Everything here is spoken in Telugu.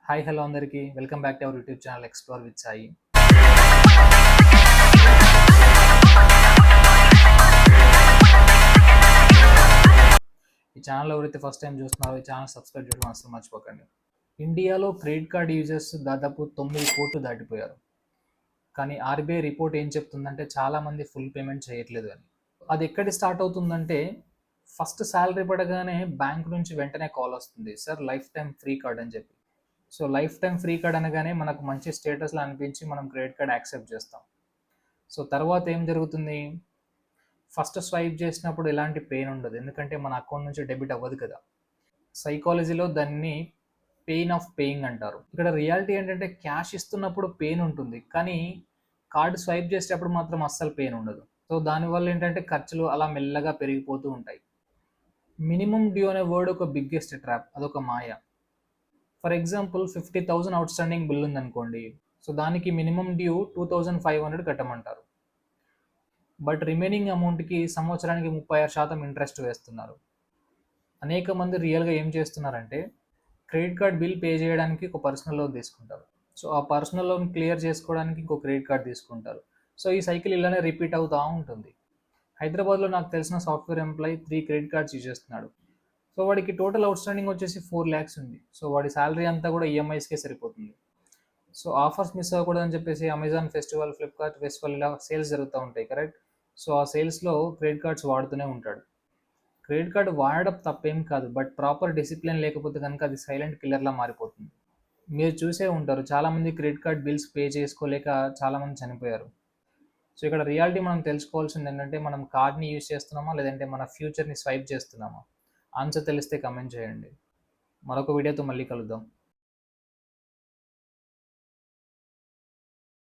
హాయ్ హలో అందరికీ welcome back to our YouTube channel explore with Sai. ఈ ఛానల్ ఎవరైతే ఫస్ట్ టైం చూస్తున్నారో ఈ ఛానల్ సబ్స్క్రైబ్ చేయడం అసలు మర్చిపోకండి. ఇండియాలో క్రెడిట్ కార్డ్ యూజర్స్ దాదాపు 9 కోట్లు దాటిపోయారు. కానీ ఆర్బీఐ రిపోర్ట్ ఏం చెప్తుందంటే చాలామంది ఫుల్ పేమెంట్ చేయట్లేదు అని. అది ఎక్కడి స్టార్ట్ అవుతుందంటే ఫస్ట్ శాలరీ పడగానే బ్యాంక్ నుంచి వెంటనే కాల్ వస్తుంది, sir life time free card అని చెప్పి. So life time free card అనగానే మనకు మంచి స్టేటస్లో అనిపించి మనం క్రెడిట్ కార్డ్ యాక్సెప్ట్ చేస్తాం. సో తర్వాత ఏం జరుగుతుంది, ఫస్ట్ స్వైప్ చేసినప్పుడు ఎలాంటి పెయిన్ ఉండదు, ఎందుకంటే మన అకౌంట్ నుంచి డెబిట్ అవ్వదు కదా. సైకాలజీలో దాన్ని పెయిన్ ఆఫ్ పేయింగ్ అంటారు. ఇక్కడ రియాలిటీ ఏంటంటే క్యాష్ ఇస్తున్నప్పుడు పెయిన్ ఉంటుంది, కానీ కార్డు స్వైప్ చేసేటప్పుడు మాత్రం అస్సలు పెయిన్ ఉండదు. సో దానివల్ల ఏంటంటే ఖర్చులు అలా మెల్లగా పెరిగిపోతూ ఉంటాయి. మినిమం డ్యూ అనే వర్డ్ ఒక బిగ్గెస్ట్ ట్రాప్, అదొక మాయ. For example 50,000 outstanding bill ఉందనుకోండి, సో దానికి మినిమం డ్యూ 2,500 కట్టమంటారు. బట్ రిమైనింగ్ అమౌంట్కి సంవత్సరానికి 36% ఇంట్రెస్ట్ వేస్తున్నారు. అనేక మంది రియల్గా ఏం చేస్తున్నారంటే క్రెడిట్ కార్డ్ బిల్ పే చేయడానికి ఒక పర్సనల్ లోన్ తీసుకుంటారు, సో ఆ పర్సనల్ లోన్ క్లియర్ చేసుకోవడానికి ఇంకో క్రెడిట్ కార్డ్ తీసుకుంటారు. సో ఈ సైకిల్ ఇలానే రిపీట్ అవుతూ ఉంటుంది. హైదరాబాద్లో నాకు తెలిసిన software employee 3 credit cards use చేస్తున్నాడు. సో వాడికి టోటల్ అవుట్ స్టాండింగ్ వచ్చేసి 4 lakhs ఉంది. సో వాడి శాలరీ అంతా కూడా ఈఎంఐస్కే సరిపోతుంది. సో ఆఫర్స్ మిస్ అవ్వకూడదని చెప్పేసి అమెజాన్ ఫెస్టివల్, ఫ్లిప్కార్ట్ ఫెస్టివల్ ఇలా సేల్స్ జరుగుతూ ఉంటాయి, కరెక్ట్. సో ఆ సేల్స్లో క్రెడిట్ కార్డ్స్ వాడుతూనే ఉంటాడు. క్రెడిట్ కార్డు వాడడం తప్పేం కాదు, బట్ ప్రాపర్ డిసిప్లిన్ లేకపోతే కనుక అది సైలెంట్ కిల్లర్లా మారిపోతుంది. మీరు చూసే ఉంటారు, చాలామంది క్రెడిట్ కార్డ్ బిల్స్ పే చేసుకోలేక చాలామంది చనిపోయారు. సో ఇక్కడ రియాలిటీ మనం తెలుసుకోవాల్సింది ఏంటంటే మనం కార్డ్ని యూజ్ చేస్తున్నామా లేదంటే మన ఫ్యూచర్ని స్వైప్ చేస్తున్నామా? ఆన్సర్ తెలిస్తే కమెంట్ చేయండి. మరొక వీడియోతో మళ్ళీ కలుద్దాం.